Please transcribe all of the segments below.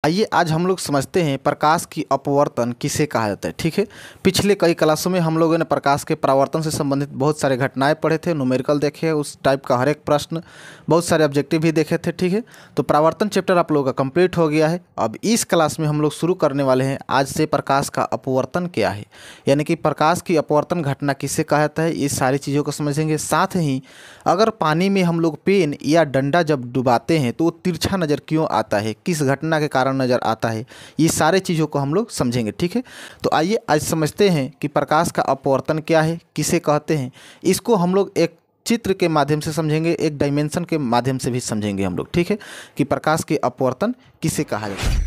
आइए आज हम लोग समझते हैं प्रकाश की अपवर्तन किसे कहा जाता है। ठीक है, पिछले कई क्लासों में हम लोगों ने प्रकाश के परावर्तन से संबंधित बहुत सारे घटनाएं पढ़े थे, न्यूमेरिकल देखे, उस टाइप का हर एक प्रश्न, बहुत सारे ऑब्जेक्टिव भी देखे थे। ठीक है, तो परावर्तन चैप्टर आप लोगों का कंप्लीट हो गया है। अब इस क्लास में हम लोग शुरू करने वाले हैं आज से प्रकाश का अपवर्तन क्या है, यानी कि प्रकाश की अपवर्तन घटना किसे कहा जाता है, ये सारी चीज़ों को समझेंगे। साथ ही अगर पानी में हम लोग पेन या डंडा जब डुबाते हैं तो वो तिरछा नज़र क्यों आता है, किस घटना के कारण नज़र आता है, ये सारे चीज़ों को हम लोग समझेंगे। ठीक है, तो आइए आज समझते हैं कि प्रकाश का अपवर्तन क्या है, किसे कहते हैं। इसको हम लोग एक चित्र के माध्यम से समझेंगे, एक डायमेंशन के माध्यम से भी समझेंगे हम लोग। ठीक है, कि प्रकाश के अपवर्तन किसे कहा जाता है।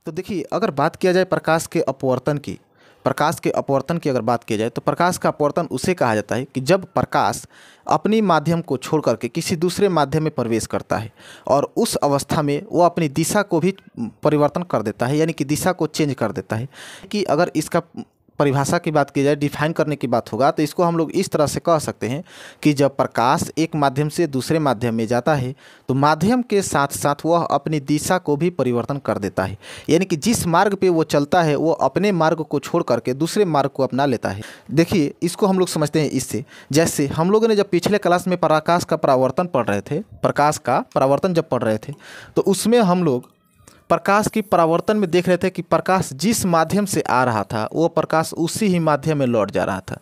तो देखिए, अगर बात किया जाए प्रकाश के अपवर्तन की, अगर बात की जाए तो प्रकाश का अपवर्तन उसे कहा जाता है कि जब प्रकाश अपनी माध्यम को छोड़ करके किसी दूसरे माध्यम में प्रवेश करता है और उस अवस्था में वो अपनी दिशा को भी परिवर्तन कर देता है, यानी कि दिशा को चेंज कर देता है। कि अगर इसका परिभाषा की बात की जाए, डिफाइन करने की बात होगा, तो इसको हम लोग इस तरह से कह सकते हैं कि जब प्रकाश एक माध्यम से दूसरे माध्यम में जाता है तो माध्यम के साथ साथ वह अपनी दिशा को भी परिवर्तन कर देता है, यानी कि जिस मार्ग पे वो चलता है वो अपने मार्ग को छोड़ करके दूसरे मार्ग को अपना लेता है। देखिए, इसको हम लोग समझते हैं इससे, जैसे हम लोगों ने जब पिछले क्लास में प्रकाश का परावर्तन पढ़ रहे थे, प्रकाश का परावर्तन जब पढ़ रहे थे तो उसमें हम लोग प्रकाश की परावर्तन में देख रहे थे कि प्रकाश जिस माध्यम से आ रहा था वो प्रकाश उसी ही माध्यम में लौट जा रहा था।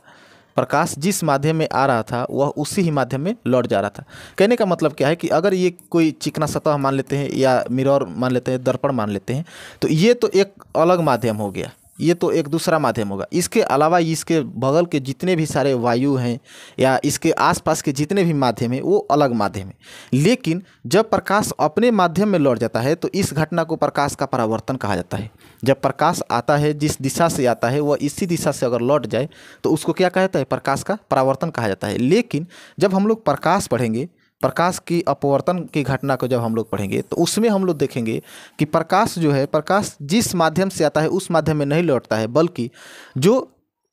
प्रकाश जिस माध्यम में आ रहा था वह उसी ही माध्यम में लौट जा रहा था। कहने का मतलब क्या है कि अगर ये कोई चिकना सतह मान लेते हैं या मिरर मान लेते हैं, दर्पण मान लेते हैं, तो ये तो एक अलग माध्यम हो गया, ये तो एक दूसरा माध्यम होगा। इसके अलावा इसके बगल के जितने भी सारे वायु हैं या इसके आसपास के जितने भी माध्यम हैं वो अलग माध्यम है। लेकिन जब प्रकाश अपने माध्यम में लौट जाता है तो इस घटना को प्रकाश का परावर्तन कहा जाता है। जब प्रकाश आता है, जिस दिशा से आता है वह इसी दिशा से अगर लौट जाए तो उसको क्या कहा जाता है, प्रकाश का परावर्तन कहा जाता है। लेकिन जब हम लोग प्रकाश पढ़ेंगे, प्रकाश की अपवर्तन की घटना को जब हम लोग पढ़ेंगे तो उसमें हम लोग देखेंगे कि प्रकाश जो है, प्रकाश जिस माध्यम से आता है उस माध्यम में नहीं लौटता है, बल्कि जो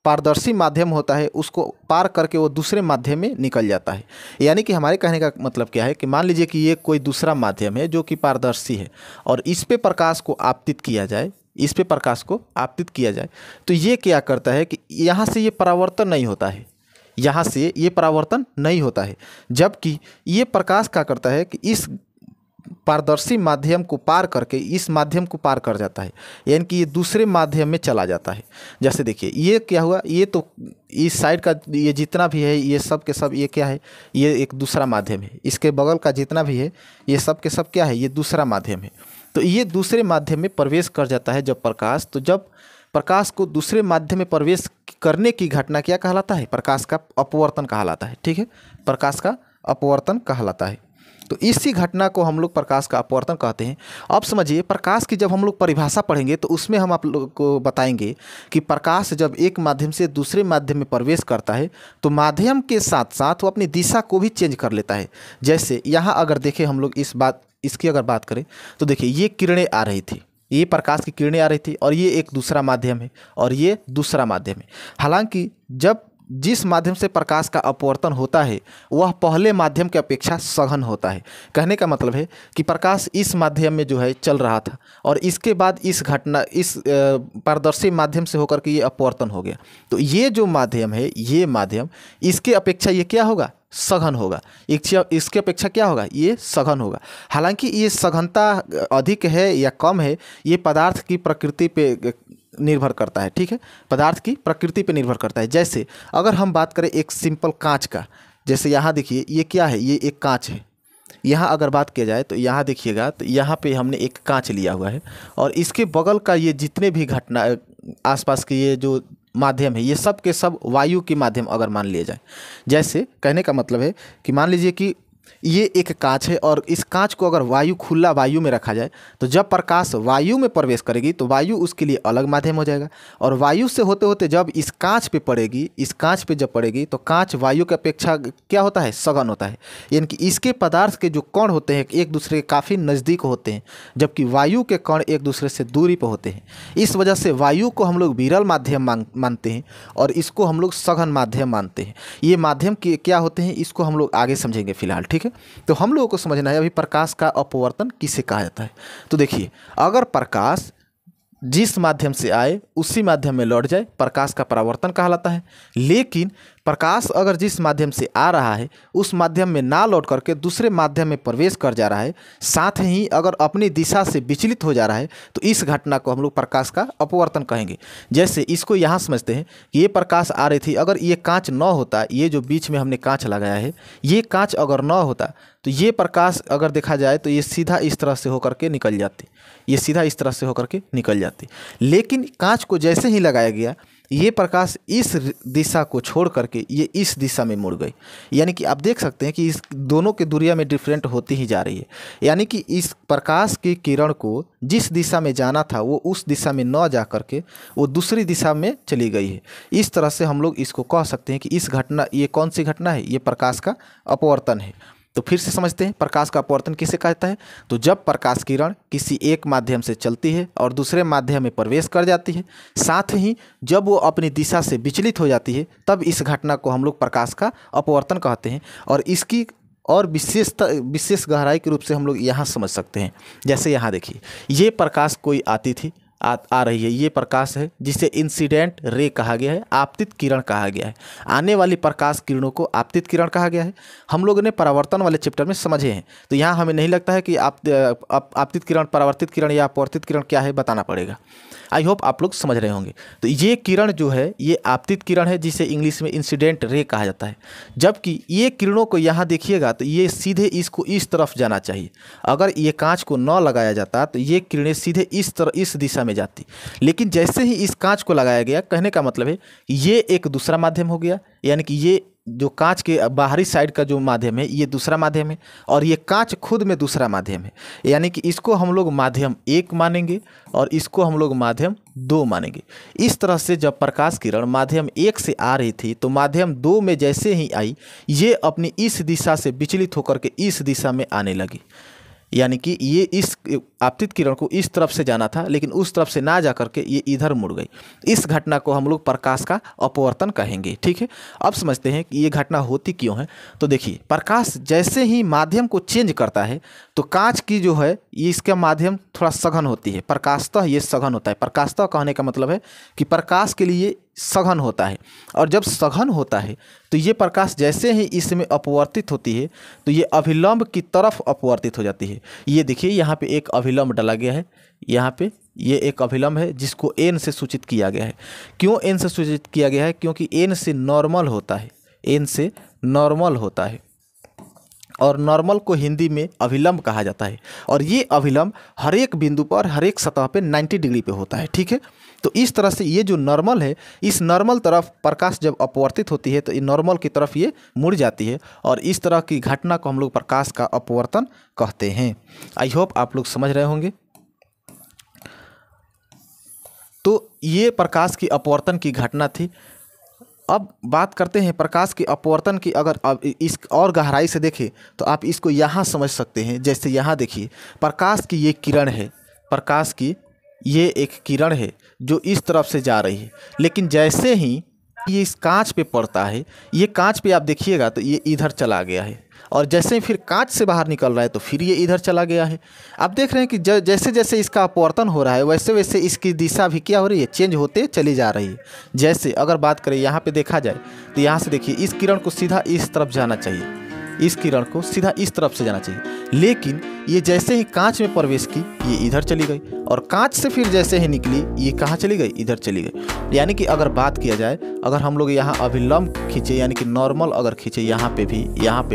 पारदर्शी माध्यम होता है उसको पार करके वो दूसरे माध्यम में निकल जाता है। यानी कि हमारे कहने का मतलब क्या है कि मान लीजिए कि ये कोई दूसरा माध्यम है जो कि पारदर्शी है और इस पे प्रकाश को आपतित किया जाए, तो ये क्या करता है कि यहाँ से ये परावर्तन नहीं होता है, यहाँ से ये परावर्तन नहीं होता है, जबकि ये प्रकाश क्या करता है कि इस पारदर्शी माध्यम को पार करके इस माध्यम को पार कर जाता है, यानी कि ये दूसरे माध्यम में चला जाता है। जैसे देखिए, ये क्या हुआ, ये तो इस साइड का ये जितना भी है ये सब के सब ये क्या है, ये एक दूसरा माध्यम है। इसके बगल का जितना भी है ये सब के सब क्या है, ये दूसरा माध्यम है। तो ये दूसरे माध्यम में प्रवेश कर जाता है जब प्रकाश, तो जब प्रकाश को दूसरे माध्यम में प्रवेश करने की घटना क्या कहलाता है, प्रकाश का अपवर्तन कहलाता है। ठीक है, प्रकाश का अपवर्तन कहलाता है। तो इसी घटना को हम लोग प्रकाश का अपवर्तन कहते हैं। अब समझिए, प्रकाश की जब हम लोग परिभाषा पढ़ेंगे तो उसमें हम आप लोगों को बताएंगे कि प्रकाश जब एक माध्यम से दूसरे माध्यम में प्रवेश करता है तो माध्यम के साथ साथ वो अपनी दिशा को भी चेंज कर लेता है। जैसे यहाँ अगर देखें हम लोग इसकी अगर बात करें तो देखिए, ये किरणें आ रही थी, ये प्रकाश की किरणें आ रही थी और ये एक दूसरा माध्यम है और ये दूसरा माध्यम है। हालांकि जब जिस माध्यम से प्रकाश का अपवर्तन होता है वह पहले माध्यम की अपेक्षा सघन होता है। कहने का मतलब है कि प्रकाश इस माध्यम में जो है चल रहा था और इसके बाद इस पारदर्शी माध्यम से होकर के ये अपवर्तन हो गया, तो ये जो माध्यम है, ये माध्यम इसके अपेक्षा ये क्या होगा, सघन होगा। इसके अपेक्षा क्या होगा, ये सघन होगा। हालांकि ये सघनता अधिक है या कम है ये पदार्थ की प्रकृति पे निर्भर करता है। ठीक है, पदार्थ की प्रकृति पे निर्भर करता है। जैसे अगर हम बात करें एक सिंपल कांच का, जैसे यहाँ देखिए ये क्या है, ये एक कांच है। यहाँ अगर बात किया जाए तो यहाँ देखिएगा, तो यहाँ पे हमने एक कांच लिया हुआ है और इसके बगल का ये जितने भी घटना आसपास के ये जो माध्यम है ये सब के सब वायु के माध्यम अगर मान लिया जाए। जैसे कहने का मतलब है कि मान लीजिए कि ये एक कांच है और इस कांच को अगर खुला वायु में रखा जाए तो जब प्रकाश वायु में प्रवेश करेगी तो वायु उसके लिए अलग माध्यम हो जाएगा और वायु से होते होते जब इस कांच पे पड़ेगी, इस कांच पे जब पड़ेगी तो कांच वायु की अपेक्षा क्या होता है, सघन होता है। यानी कि इसके पदार्थ के जो कण होते हैं एक दूसरे के काफ़ी नज़दीक होते हैं, जबकि वायु के कण एक दूसरे से दूरी पर होते हैं। इस वजह से वायु को हम लोग विरल माध्यम मानते हैं और इसको हम लोग सघन माध्यम मानते हैं। ये माध्यम क्या होते हैं इसको हम लोग आगे समझेंगे फिलहाल। ठीक ठीक है। तो हम लोगों को समझना है अभी प्रकाश का अपवर्तन किसे कहा जाता है। तो देखिए, अगर प्रकाश जिस माध्यम से आए उसी माध्यम में लौट जाए, प्रकाश का परावर्तन कहलाता है। लेकिन प्रकाश अगर जिस माध्यम से आ रहा है उस माध्यम में ना लौट करके दूसरे माध्यम में प्रवेश कर जा रहा है, साथ ही अगर अपनी दिशा से विचलित हो जा रहा है, तो इस घटना को हम लोग प्रकाश का अपवर्तन कहेंगे। जैसे इसको यहाँ समझते हैं कि ये प्रकाश आ रही थी, अगर ये कांच न होता, ये जो बीच में हमने कांच लगाया है, ये कांच अगर न होता तो ये प्रकाश अगर देखा जाए तो ये सीधा इस तरह से होकर के निकल जाती, ये सीधा इस तरह से होकर के निकल जाती। लेकिन कांच को जैसे ही लगाया गया, ये प्रकाश इस दिशा को छोड़ करके ये इस दिशा में मुड़ गई। यानी कि आप देख सकते हैं कि इस दोनों की दूरियां में डिफरेंट होती ही जा रही है। यानी कि इस प्रकाश की किरण को जिस दिशा में जाना था वो उस दिशा में न जा करके वो दूसरी दिशा में चली गई है। इस तरह से हम लोग इसको कह सकते हैं कि इस घटना, ये कौन सी घटना है, ये प्रकाश का अपवर्तन है। तो फिर से समझते हैं प्रकाश का अपवर्तन किसे कहता है। तो जब प्रकाश किरण किसी एक माध्यम से चलती है और दूसरे माध्यम में प्रवेश कर जाती है, साथ ही जब वो अपनी दिशा से विचलित हो जाती है, तब इस घटना को हम लोग प्रकाश का अपवर्तन कहते हैं। और इसकी और विशेष गहराई के रूप से हम लोग यहाँ समझ सकते हैं। जैसे यहाँ देखिए, ये प्रकाश कोई आती थी, आ रही है, ये प्रकाश है जिसे इंसिडेंट रे कहा गया है, आपतित किरण कहा गया है। आने वाली प्रकाश किरणों को आपतित किरण कहा गया है। हम लोगों ने परावर्तन वाले चैप्टर में समझे हैं, तो यहाँ हमें नहीं लगता है कि आपतित किरण, परावर्तित किरण या अपवर्तित किरण क्या है बताना पड़ेगा। आई होप आप लोग समझ रहे होंगे। तो ये किरण जो है ये आपतित किरण है, जिसे इंग्लिश में इंसिडेंट रे कहा जाता है। जबकि ये किरणों को यहाँ देखिएगा तो ये सीधे इसको इस तरफ जाना चाहिए। अगर ये कांच को न लगाया जाता तो ये किरणें सीधे इस दिशा में जाती। लेकिन जैसे ही इस कांच को लगाया गया, कहने का मतलब है ये एक दूसरा माध्यम हो गया। यानी कि ये जो कांच के बाहरी साइड का जो माध्यम है ये दूसरा माध्यम है, और ये कांच खुद में दूसरा माध्यम है। यानी कि इसको हम लोग माध्यम 1 मानेंगे और इसको हम लोग माध्यम 2 मानेंगे। इस तरह से जब प्रकाश किरण माध्यम 1 से आ रही थी तो माध्यम 2 में जैसे ही आई, ये अपनी इस दिशा से विचलित होकर के इस दिशा में आने लगी। यानी कि ये इस आपतित किरण को इस तरफ से जाना था, लेकिन उस तरफ से ना जा करके ये इधर मुड़ गई। इस घटना को हम लोग प्रकाश का अपवर्तन कहेंगे। ठीक है, अब समझते हैं कि ये घटना होती क्यों है। तो देखिए, प्रकाश जैसे ही माध्यम को चेंज करता है तो कांच की जो है ये इसका माध्यम थोड़ा सघन होती है। प्रकाशतः ये सघन होता है। प्रकाशतः कहने का मतलब है कि प्रकाश के लिए सघन होता है, और जब सघन होता है तो ये प्रकाश जैसे ही इसमें अपवर्तित होती है तो ये अभिलंब की तरफ अपवर्तित हो जाती है। ये देखिए, यहाँ पे एक अभिलंब डाला गया है, यहाँ पे ये एक अभिलंब है जिसको एन से सूचित किया गया है। क्यों एन से सूचित किया गया है? क्योंकि एन से नॉर्मल होता है, एन से नॉर्मल होता है, और नॉर्मल को हिंदी में अभिलंब कहा जाता है। और ये अभिलंब हर एक बिंदु पर, हर एक सतह पे 90 डिग्री पे होता है। ठीक है, तो इस तरह से ये जो नॉर्मल है, इस नॉर्मल तरफ प्रकाश जब अपवर्तित होती है तो ये नॉर्मल की तरफ ये मुड़ जाती है, और इस तरह की घटना को हम लोग प्रकाश का अपवर्तन कहते हैं। आई होप आप लोग समझ रहे होंगे। तो ये प्रकाश की अपवर्तन की घटना थी। अब बात करते हैं प्रकाश के अपवर्तन की। अगर अब इस और गहराई से देखें तो आप इसको यहाँ समझ सकते हैं। जैसे यहाँ देखिए, प्रकाश की ये किरण है, प्रकाश की ये एक किरण है जो इस तरफ से जा रही है, लेकिन जैसे ही ये इस कांच पे पड़ता है, ये कांच पे आप देखिएगा तो ये इधर चला गया है, और जैसे ही फिर कांच से बाहर निकल रहा है तो फिर ये इधर चला गया है। आप देख रहे हैं कि जैसे जैसे इसका अपवर्तन हो रहा है वैसे वैसे इसकी दिशा भी क्या हो रही है, चेंज होते चली जा रही है। जैसे अगर बात करें यहाँ पे देखा जाए तो यहाँ से देखिए, इस किरण को सीधा इस तरफ जाना चाहिए, इस किरण को सीधा इस तरफ से जाना चाहिए, लेकिन ये जैसे ही कांच में प्रवेश की ये इधर चली गई, और कांच से फिर जैसे ही निकली ये कहाँ चली गई, इधर चली गई। यानी कि अगर बात किया जाए, अगर हम लोग यहाँ अभिलंब खींचे यानी कि नॉर्मल अगर खींचे यहाँ पे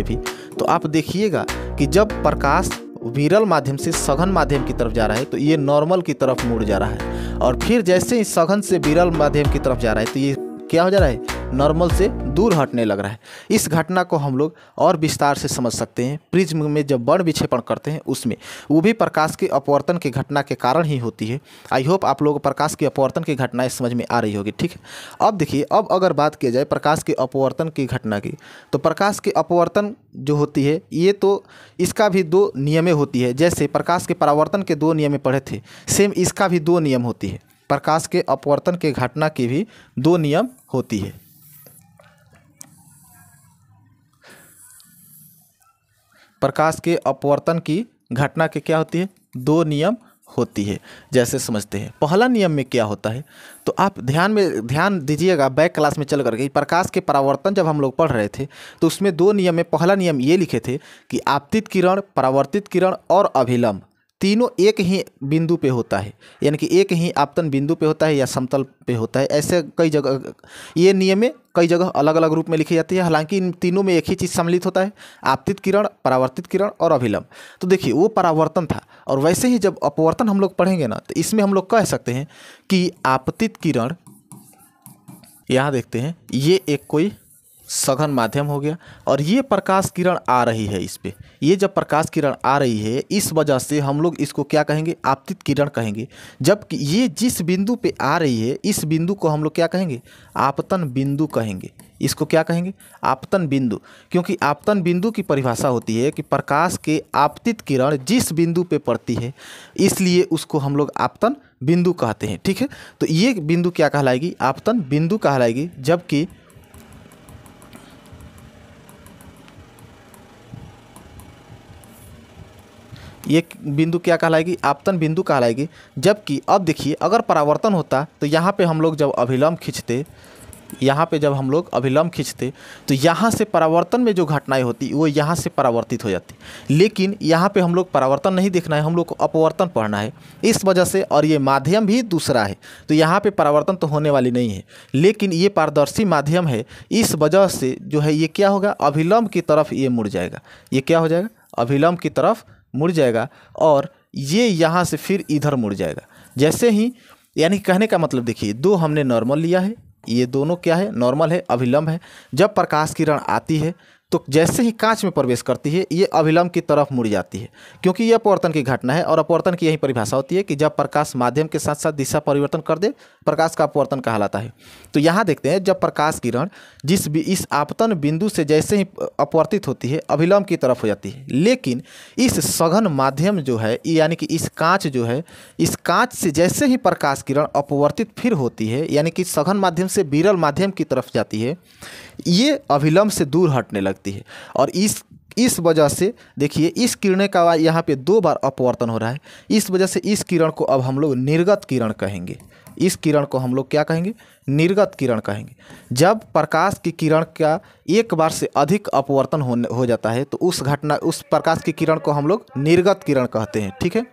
भी, तो आप देखिएगा कि जब प्रकाश विरल माध्यम से सघन माध्यम की तरफ जा रहा है तो ये नॉर्मल की तरफ मुड़ जा रहा है, और फिर जैसे ही सघन से विरल माध्यम की तरफ जा रहा है तो ये क्या हो जा रहा है, नॉर्मल से दूर हटने लग रहा है। इस घटना को हम लोग और विस्तार से समझ सकते हैं प्रिज्म में जब बड़ विक्षेपण करते हैं उसमें, वो भी प्रकाश के अपवर्तन की घटना के कारण ही होती है। आई होप आप लोगों को प्रकाश के अपवर्तन की घटनाएं समझ में आ रही होगी। ठीक है, अब देखिए, अब अगर बात की जाए प्रकाश के अपवर्तन की घटना की, तो प्रकाश के अपवर्तन जो होती है ये तो इसका भी 2 नियमें होती है। जैसे प्रकाश के परावर्तन के 2 नियमें पढ़े थे, सेम इसका भी 2 नियम होती है। प्रकाश के अपवर्तन के घटना की भी 2 नियम होती है। प्रकाश के अपवर्तन की घटना के क्या होती है, दो नियम होती है। जैसे समझते हैं पहला नियम में क्या होता है, तो आप ध्यान दीजिएगा बैक क्लास में चल करके प्रकाश के परावर्तन जब हम लोग पढ़ रहे थे तो उसमें दो नियम में पहला नियम ये लिखे थे कि आपतित किरण, परावर्तित किरण और अभिलंब तीनों एक ही बिंदु पे होता है, यानी कि एक ही आपतन बिंदु पे होता है या समतल पे होता है। ऐसे कई जगह ये नियम में कई जगह अलग अलग रूप में लिखी जाती है, हालांकि इन तीनों में एक ही चीज़ सम्मिलित होता है, आपतित किरण, परावर्तित किरण और अभिलंब। तो देखिए वो परावर्तन था, और वैसे ही जब अपवर्तन हम लोग पढ़ेंगे ना तो इसमें हम लोग कह सकते हैं कि आपतित किरण, यहाँ देखते हैं ये एक कोई सघन माध्यम हो गया और ये प्रकाश किरण आ रही है इस पे। ये जब प्रकाश किरण आ रही है इस वजह से हम लोग इसको क्या कहेंगे, आपतित किरण कहेंगे। जबकि ये जिस बिंदु पे आ रही है इस बिंदु को हम लोग क्या कहेंगे, आपतन बिंदु कहेंगे। इसको क्या कहेंगे, आपतन बिंदु, क्योंकि आपतन बिंदु की परिभाषा होती है कि प्रकाश के आपतित किरण जिस बिंदु पे पड़ती है इसलिए उसको हम लोग आपतन बिंदु कहते हैं। ठीक है, तो ये बिंदु क्या कहलाएगी, आपतन बिंदु कहलाएगी। जबकि ये बिंदु क्या कहलाएगी, आपतन बिंदु कहलाएगी। जबकि अब देखिए अगर परावर्तन होता तो यहाँ पे हम लोग जब अभिलंब खींचते, यहाँ पे जब हम लोग अभिलंब खींचते तो यहाँ से परावर्तन में जो घटनाएं होती वो यहाँ से परावर्तित हो जाती। लेकिन यहाँ पे हम लोग परावर्तन नहीं देखना है, हम लोग को अपवर्तन पढ़ना है इस वजह से, और ये माध्यम भी दूसरा है तो यहाँ पे परावर्तन तो होने वाली नहीं है। लेकिन ये पारदर्शी माध्यम है, इस वजह से जो है ये क्या होगा, अभिलंब की तरफ ये मुड़ जाएगा। ये क्या हो जाएगा, अभिलंब की तरफ मुड़ जाएगा और ये यहाँ से फिर इधर मुड़ जाएगा। जैसे ही, यानी कहने का मतलब देखिए दो हमने नॉर्मल लिया है, ये दोनों क्या है, नॉर्मल है, अभिलंब है। जब प्रकाश किरण आती है तो जैसे ही कांच में प्रवेश करती है ये अभिलंब की तरफ मुड़ जाती है, क्योंकि यह अपवर्तन की घटना है। और अपवर्तन की यही परिभाषा होती है कि जब प्रकाश माध्यम के साथ साथ दिशा परिवर्तन कर दे, प्रकाश का अपवर्तन कहलाता है। तो यहाँ देखते हैं जब प्रकाश किरण इस आपतन बिंदु से जैसे ही अपवर्तित होती है अभिलंब की तरफ हो जाती है। लेकिन इस सघन माध्यम जो है, यानी कि इस कांच जो है, इस कांच से जैसे ही प्रकाश किरण अपवर्तित फिर होती है, यानी कि सघन माध्यम से विरल माध्यम की तरफ जाती है, ये अभिलंब से दूर हटने लगती है। और इस वजह से देखिए इस किरण का यहाँ पे दो बार अपवर्तन हो रहा है, इस वजह से इस किरण को अब हम लोग निर्गत किरण कहेंगे। इस किरण को हम लोग क्या कहेंगे, निर्गत किरण कहेंगे। जब प्रकाश की किरण का एक बार से अधिक अपवर्तन हो जाता है तो उस प्रकाश की किरण को हम लोग निर्गत किरण कहते हैं। ठीक है,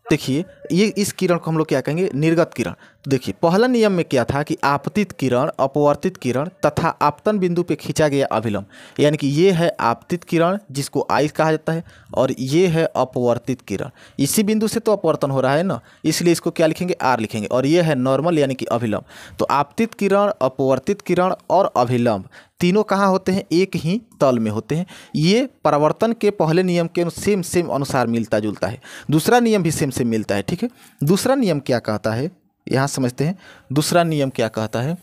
देखिए ये इस किरण को हम लोग क्या कहेंगे, निर्गत किरण। तो देखिए पहला नियम में क्या था कि आपतित किरण, अपवर्तित किरण तथा आपतन बिंदु पे खींचा गया अभिलंब, यानी कि ये है आपतित किरण जिसको आई कहा जाता है और ये है अपवर्तित किरण। इसी बिंदु से तो अपवर्तन हो रहा है ना, इसलिए इसको क्या लिखेंगे, आर लिखेंगे। और ये है नॉर्मल यानी कि अभिलंब। तो आपतित किरण, अपवर्तित किरण और अभिलंब तीनों कहाँ होते हैं, एक ही तल में होते हैं। ये परावर्तन के पहले नियम के सेम अनुसार मिलता जुलता है, दूसरा नियम भी सेम मिलता है। ठीक है, दूसरा नियम क्या कहता है, यहाँ समझते हैं दूसरा नियम क्या कहता है।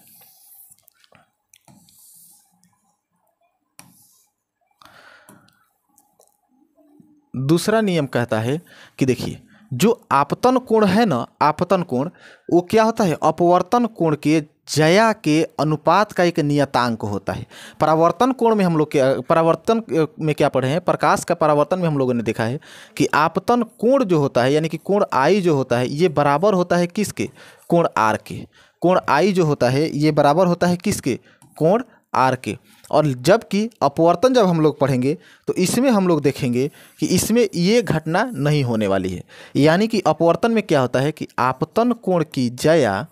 दूसरा नियम कहता है कि देखिए जो आपतन कोण है ना, आपतन कोण वो क्या होता है, अपवर्तन कोण के ज्या के अनुपात का एक नियतांक होता है। परावर्तन कोण में हम लोग परावर्तन में क्या पढ़े हैं, प्रकाश का परावर्तन में हम लोगों ने देखा है कि आपतन कोण जो होता है, यानी कि कोण आई जो होता है ये बराबर होता है किसके, कोण आर के। कोण आई जो होता है ये बराबर होता है किसके, कोण आर के। और जबकि अपवर्तन जब हम लोग पढ़ेंगे तो इसमें हम लोग देखेंगे कि इसमें ये घटना नहीं होने वाली है। यानी कि अपवर्तन में क्या होता है कि आपतन कोण की ज्या,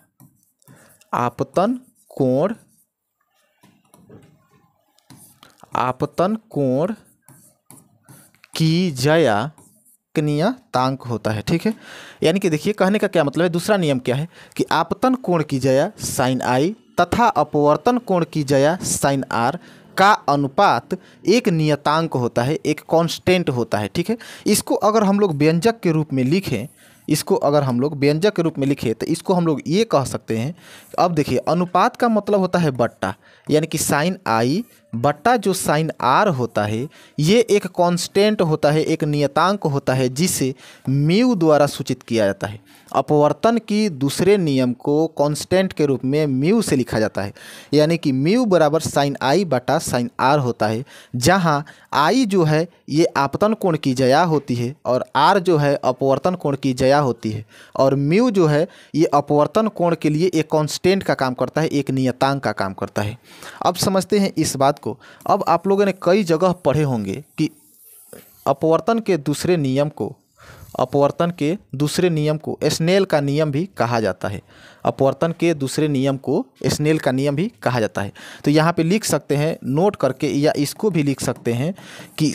आपतन कोण की ज्या का नियतांक होता है। ठीक है, यानी कि देखिए कहने का क्या मतलब है, दूसरा नियम क्या है कि आपतन कोण की ज्या साइन आई तथा अपवर्तन कोण की ज्या साइन आर का अनुपात एक नियतांक होता है, एक कांस्टेंट होता है। ठीक है, इसको अगर हम लोग व्यंजक के रूप में लिखें, इसको अगर हम लोग व्यंजक के रूप में लिखें तो इसको हम लोग ये कह सकते हैं। अब देखिए अनुपात का मतलब होता है बट्टा, यानी कि साइन आई बट्टा जो साइन आर होता है ये एक कांस्टेंट होता है, एक नियतांक होता है जिसे म्यू द्वारा सूचित किया जाता है। अपवर्तन की दूसरे नियम को कांस्टेंट के रूप में म्यू से लिखा जाता है, यानी कि म्यू बराबर साइन आई बटा साइन आर होता है, जहां आई जो है ये आपतन कोण की ज्या होती है और आर जो है अपवर्तन कोण की ज्या होती है, और म्यू जो है ये अपवर्तन कोण के लिए एक कांस्टेंट का काम करता है, एक नियतांक का काम करता है। अब समझते हैं इस बात को। अब आप लोगों ने कई जगह पढ़े होंगे कि अपवर्तन के दूसरे नियम को स्नेल का नियम भी कहा जाता है। अपवर्तन के दूसरे नियम को स्नेल का नियम भी कहा जाता है। तो यहाँ पे लिख सकते हैं नोट करके, या इसको भी लिख सकते हैं कि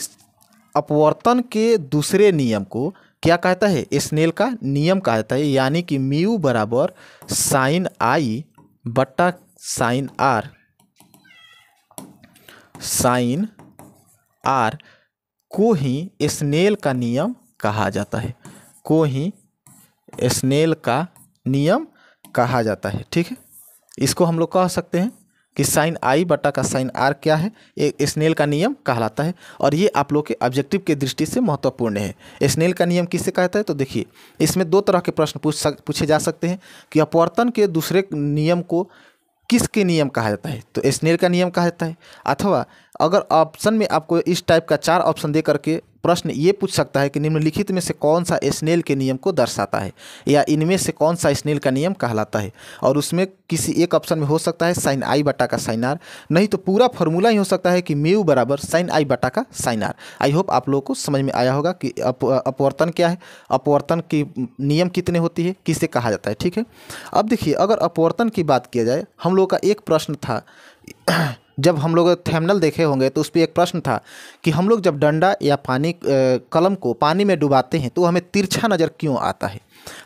अपवर्तन के दूसरे नियम को क्या कहता है? स्नेल का नियम कहा जाता है, यानी कि म्यू बराबर साइन आई बट्टा साइन आर को ही स्नेल का नियम कहा जाता है, ठीक है। इसको हम लोग कह सकते हैं कि साइन आई बटा का साइन आर क्या है? एक स्नेल का नियम कहलाता है, और ये आप लोग के ऑब्जेक्टिव के दृष्टि से महत्वपूर्ण है। स्नेल का नियम किससे कहता है? तो देखिए, इसमें दो तरह के प्रश्न पूछे जा सकते हैं कि अपवर्तन के दूसरे नियम को किसके नियम कहा जाता है? तो स्नेल का नियम कहा जाता है। अथवा अगर ऑप्शन में आपको इस टाइप का 4 ऑप्शन दे करके प्रश्न ये पूछ सकता है कि निम्नलिखित में से कौन सा स्नेल के नियम को दर्शाता है, या इनमें से कौन सा स्नेल का नियम कहलाता है, और उसमें किसी एक ऑप्शन में हो सकता है साइन आई बटा का साइन आर, नहीं तो पूरा फॉर्मूला ही हो सकता है कि म्यू बराबर साइन आई बटा का साइन आर। आई होप आप लोगों को समझ में आया होगा कि अपवर्तन क्या है, अपवर्तन की नियम कितने होती है, किसे कहा जाता है, ठीक है। अब देखिए, अगर अपवर्तन की बात किया जाए, हम लोग का एक प्रश्न था जब हम लोग थंबनेल देखे होंगे तो उस पर एक प्रश्न था कि हम लोग जब डंडा या कलम को पानी में डुबाते हैं तो हमें तिरछा नज़र क्यों आता है।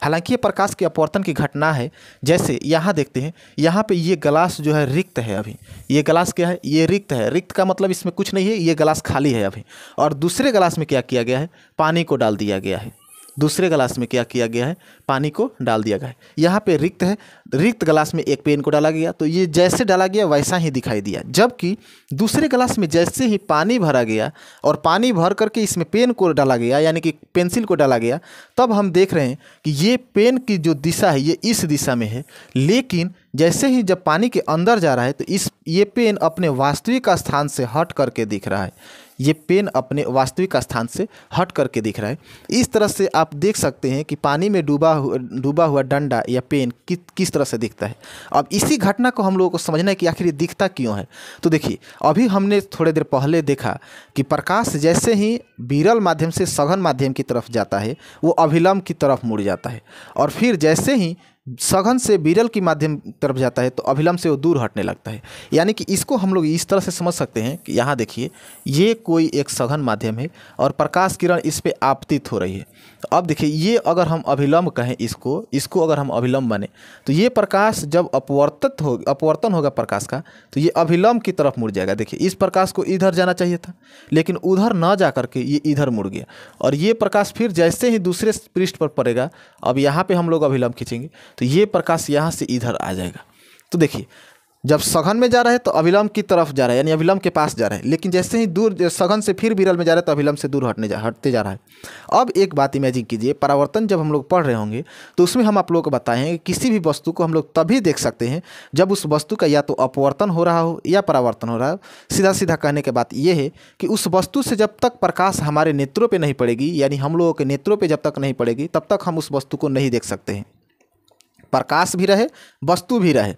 हालांकि ये प्रकाश के अपवर्तन की घटना है। जैसे यहाँ देखते हैं, यहाँ पे ये गिलास जो है रिक्त है, अभी ये गिलास क्या है? ये रिक्त है। रिक्त का मतलब इसमें कुछ नहीं है, ये गिलास खाली है अभी, और दूसरे गिलास में क्या किया गया है? पानी को डाल दिया गया है। दूसरे गिलास में क्या किया गया है? पानी को डाल दिया गया है। यहाँ पे रिक्त है, रिक्त गिलास में एक पेन को डाला गया, तो ये जैसे डाला गया वैसा ही दिखाई दिया। जबकि दूसरे गिलास में जैसे ही पानी भरा गया और पानी भर करके इसमें पेन को डाला गया, यानी कि पेंसिल को डाला गया, तब हम देख रहे हैं कि ये पेन की जो दिशा है ये इस दिशा में है। लेकिन जैसे ही जब पानी के अंदर जा रहा है तो ये पेन अपने वास्तविक स्थान से हट करके दिख रहा है। ये पेन अपने वास्तविक स्थान से हट करके दिख रहा है। इस तरह से आप देख सकते हैं कि पानी में डूबा हुआ डंडा या पेन किस तरह से दिखता है। अब इसी घटना को हम लोगों को समझना है कि आखिर ये दिखता क्यों है। तो देखिए, अभी हमने थोड़ी देर पहले देखा कि प्रकाश जैसे ही विरल माध्यम से सघन माध्यम की तरफ जाता है वो अभिलंब की तरफ मुड़ जाता है, और फिर जैसे ही सघन से विरल की माध्यम तरफ जाता है तो अभिलंब से वो दूर हटने लगता है। यानी कि इसको हम लोग इस तरह से समझ सकते हैं कि यहाँ देखिए, ये कोई एक सघन माध्यम है और प्रकाश किरण इस पे आपतित हो रही है। तो अब देखिए, ये अगर हम अभिलंब कहें, इसको अगर हम अभिलंब माने, तो ये प्रकाश जब अपवर्तन होगा प्रकाश का, तो ये अभिलंब की तरफ मुड़ जाएगा। देखिए, इस प्रकाश को इधर जाना चाहिए था, लेकिन उधर न जा करके ये इधर मुड़ गया, और ये प्रकाश फिर जैसे ही दूसरे पृष्ठ पर पड़ेगा, अब यहाँ पे हम लोग अभिलंब खींचेंगे तो ये प्रकाश यहाँ से इधर आ जाएगा। तो देखिए, जब सघन में जा रहा है तो अभिलंब की तरफ जा रहा है, यानी अभिलंब के पास जा रहा है, लेकिन जैसे ही दूर सघन से फिर विरल में जा रहा है तो अभिलंब से दूर हटते जा रहा है। अब एक बात इमेजिन कीजिए, परावर्तन जब हम लोग पढ़ रहे होंगे तो उसमें हम आप लोगों को बताएं कि किसी भी वस्तु को हम लोग तभी देख सकते हैं जब उस वस्तु का या तो अपवर्तन हो रहा हो या परावर्तन हो रहा हो। सीधा सीधा कहने के बात यह है कि उस वस्तु से जब तक प्रकाश हमारे नेत्रों पर नहीं पड़ेगी, यानी हम लोगों के नेत्रों पर जब तक नहीं पड़ेगी, तब तक हम उस वस्तु को नहीं देख सकते हैं। प्रकाश भी रहे, वस्तु भी रहे,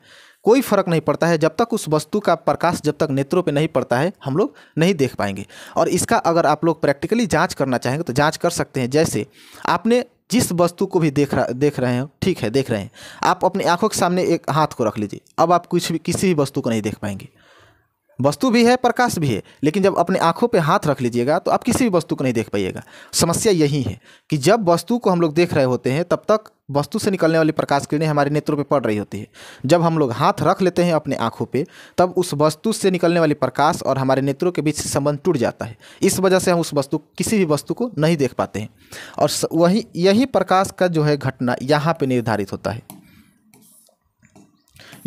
कोई फर्क नहीं पड़ता है। जब तक उस वस्तु का प्रकाश जब तक नेत्रों पे नहीं पड़ता है, हम लोग नहीं देख पाएंगे। और इसका अगर आप लोग प्रैक्टिकली जांच करना चाहेंगे तो जांच कर सकते हैं। जैसे आपने जिस वस्तु को भी देख रहे हो, ठीक है, देख रहे हैं, आप अपनी आंखों के सामने एक हाथ को रख लीजिए। अब आप किसी भी वस्तु को नहीं देख पाएंगे। वस्तु भी है, प्रकाश भी है, लेकिन जब अपने आंखों पे हाथ रख लीजिएगा तो आप किसी भी वस्तु को नहीं देख पाइएगा। समस्या यही है कि जब वस्तु को हम लोग देख रहे होते हैं तब तक वस्तु से निकलने वाली प्रकाश किरणें हमारे नेत्रों पे पड़ रही होती है। जब हम लोग हाथ रख लेते हैं अपने आंखों पे, तब उस वस्तु से निकलने वाली प्रकाश और हमारे नेत्रों के बीच संबंध टूट जाता है। इस वजह से हम किसी भी वस्तु को नहीं देख पाते हैं। और यही प्रकाश का जो है घटना यहाँ पे निर्धारित होता है।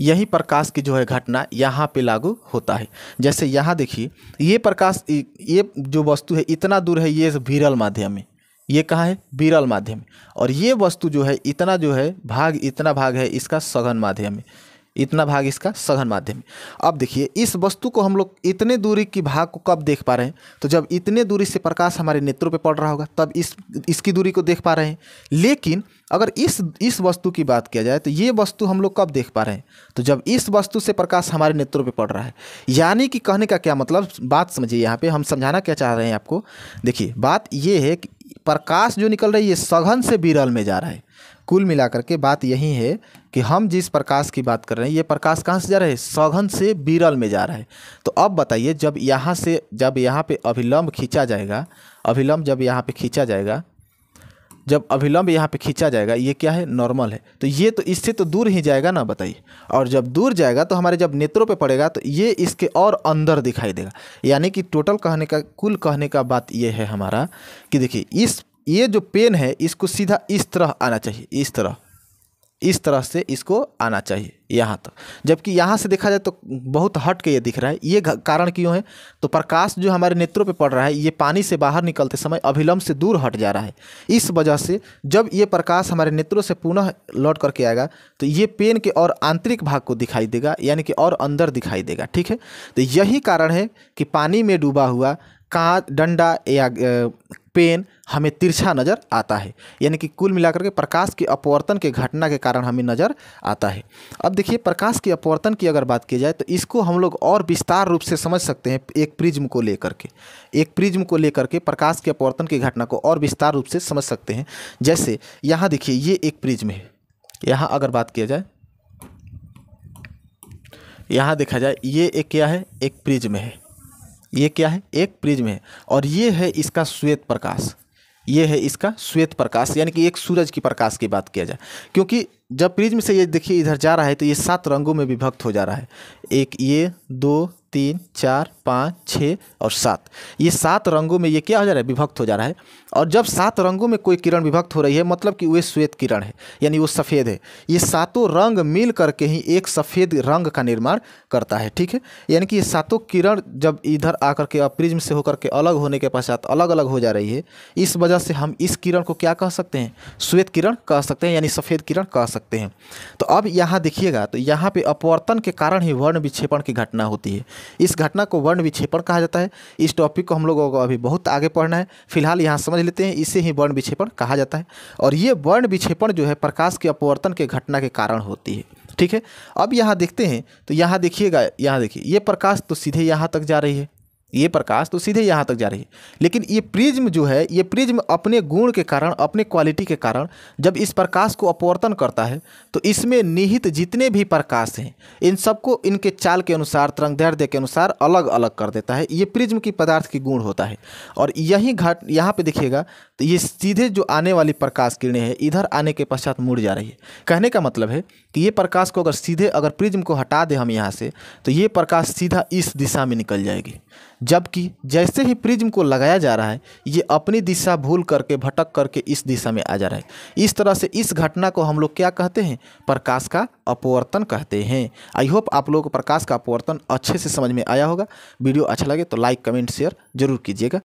यही प्रकाश की जो है घटना यहाँ पे लागू होता है। जैसे यहाँ देखिए, ये प्रकाश, ये जो वस्तु है इतना दूर है, ये विरल माध्यम में, ये कहाँ है, विरल माध्यम में। और ये वस्तु जो है इतना जो है भाग, इतना भाग है इसका सघन माध्यम में, इतना भाग इसका सघन माध्यम में। अब देखिए, इस वस्तु को हम लोग इतने दूरी की भाग को कब देख पा रहे हैं, तो जब इतने दूरी से प्रकाश हमारे नेत्रों पे पड़ रहा होगा तब इसकी दूरी को देख पा रहे हैं। लेकिन अगर इस वस्तु की बात किया जाए तो ये वस्तु हम लोग कब देख पा रहे हैं, तो जब इस वस्तु से प्रकाश हमारे नेत्रों पे पड़ रहा है। यानी कि कहने का क्या मतलब, बात समझिए, यहाँ पे हम समझाना क्या चाह रहे हैं आपको। देखिए, बात ये है कि प्रकाश जो निकल रही है ये सघन से विरल में जा रहा है। कुल मिलाकर के बात यही है कि हम जिस प्रकाश की बात कर रहे हैं, ये प्रकाश कहाँ से जा रहा है, सघन से विरल में जा रहा है। तो अब बताइए, जब यहाँ पे अभिलंब खींचा जाएगा, अभिलंब जब यहाँ पे खींचा जाएगा, जब अभिलंब यहाँ पे खींचा जाएगा, ये क्या है, नॉर्मल है, तो ये तो इससे तो दूर ही जाएगा ना, बताइए। और जब दूर जाएगा तो हमारे जब नेत्रों पे पड़ेगा तो ये इसके और अंदर दिखाई देगा। यानी कि टोटल कहने का, कुल कहने का बात ये है हमारा कि देखिए, ये जो पेन है इसको सीधा इस तरह आना चाहिए, इस तरह से इसको आना चाहिए यहाँ तक। जबकि यहाँ से देखा जाए तो बहुत हट के ये दिख रहा है। ये कारण क्यों है, तो प्रकाश जो हमारे नेत्रों पे पड़ रहा है ये पानी से बाहर निकलते समय अभिलंब से दूर हट जा रहा है। इस वजह से जब ये प्रकाश हमारे नेत्रों से पुनः लौट करके आएगा तो ये पेन के और आंतरिक भाग को दिखाई देगा, यानी कि और अंदर दिखाई देगा। ठीक है, तो यही कारण है कि पानी में डूबा हुआ कांच, डंडा या पेन हमें तिरछा नज़र आता है। यानी कि कुल मिलाकर के प्रकाश के अपवर्तन के घटना के कारण हमें नज़र आता है। अब देखिए, प्रकाश के अपवर्तन की अगर बात की जाए तो इसको हम लोग और विस्तार रूप से समझ सकते हैं एक प्रिज्म को लेकर के। एक प्रिज्म को लेकर के प्रकाश के अपवर्तन की घटना को और विस्तार रूप से समझ सकते हैं। जैसे यहाँ देखिए, ये एक प्रिज्म है। यहाँ अगर बात किया जाए, यहाँ देखा जाए, ये एक क्या है, एक प्रिज्म है। ये क्या है, एक प्रिज्म है। और ये है इसका श्वेत प्रकाश, ये है इसका श्वेत प्रकाश, यानी कि एक सूरज की प्रकाश की बात किया जाए। क्योंकि जब प्रिज्म से ये देखिए इधर जा रहा है तो ये 7 रंगों में विभक्त हो जा रहा है। एक, ये 2, 3, 4, 5, 6 और 7, ये 7 रंगों में ये क्या हो जा रहा है, विभक्त हो जा रहा है। और जब 7 रंगों में कोई किरण विभक्त हो रही है मतलब कि वो श्वेत किरण है, यानी वो सफ़ेद है। ये 7 रंग मिल करके ही एक सफ़ेद रंग का निर्माण करता है। ठीक है, यानी कि ये 7 किरण जब इधर आकर के प्रिज्म से होकर के अलग होने के पश्चात अलग अलग हो जा रही है, इस वजह से हम इस किरण को क्या कह सकते हैं, श्वेत किरण कह सकते हैं, यानी सफ़ेद किरण कह सकते हैं। तो अब यहाँ देखिएगा, तो यहाँ पे अपवर्तन के कारण ही वर्ण विक्षेपण की घटना होती है। इस घटना को वर्ण विक्षेपण कहा जाता है। इस टॉपिक को हम लोगों को अभी बहुत आगे पढ़ना है, फिलहाल यहाँ समझ लेते हैं, इसे ही वर्ण विक्षेपण कहा जाता है। और ये वर्ण विक्षेपण जो है प्रकाश के अपवर्तन के घटना के कारण होती है। ठीक है, अब यहाँ देखते हैं, तो यहाँ देखिएगा, यहाँ देखिए, ये प्रकाश तो सीधे यहाँ तक जा रही है, ये प्रकाश तो सीधे यहाँ तक जा रही है। लेकिन ये प्रिज्म जो है, ये प्रिज्म अपने गुण के कारण, अपने क्वालिटी के कारण जब इस प्रकाश को अपवर्तन करता है तो इसमें निहित जितने भी प्रकाश हैं इन सबको इनके चाल के अनुसार, तरंगदैर्ध्य के अनुसार अलग अलग कर देता है। ये प्रिज्म की पदार्थ की गुण होता है। और यही यहाँ पे देखिएगा, तो ये सीधे जो आने वाली प्रकाश किरणें हैं इधर आने के पश्चात मुड़ जा रही है। कहने का मतलब है कि ये प्रकाश को अगर सीधे, अगर प्रिज्म को हटा दें हम यहाँ से, तो ये प्रकाश सीधा इस दिशा में निकल जाएगी। जबकि जैसे ही प्रिज्म को लगाया जा रहा है ये अपनी दिशा भूल करके, भटक करके इस दिशा में आ जा रहा है। इस तरह से इस घटना को हम लोग क्या कहते हैं, प्रकाश का अपवर्तन कहते हैं। आई होप आप लोगों को प्रकाश का अपवर्तन अच्छे से समझ में आया होगा। वीडियो अच्छा लगे तो लाइक, कमेंट, शेयर जरूर कीजिएगा।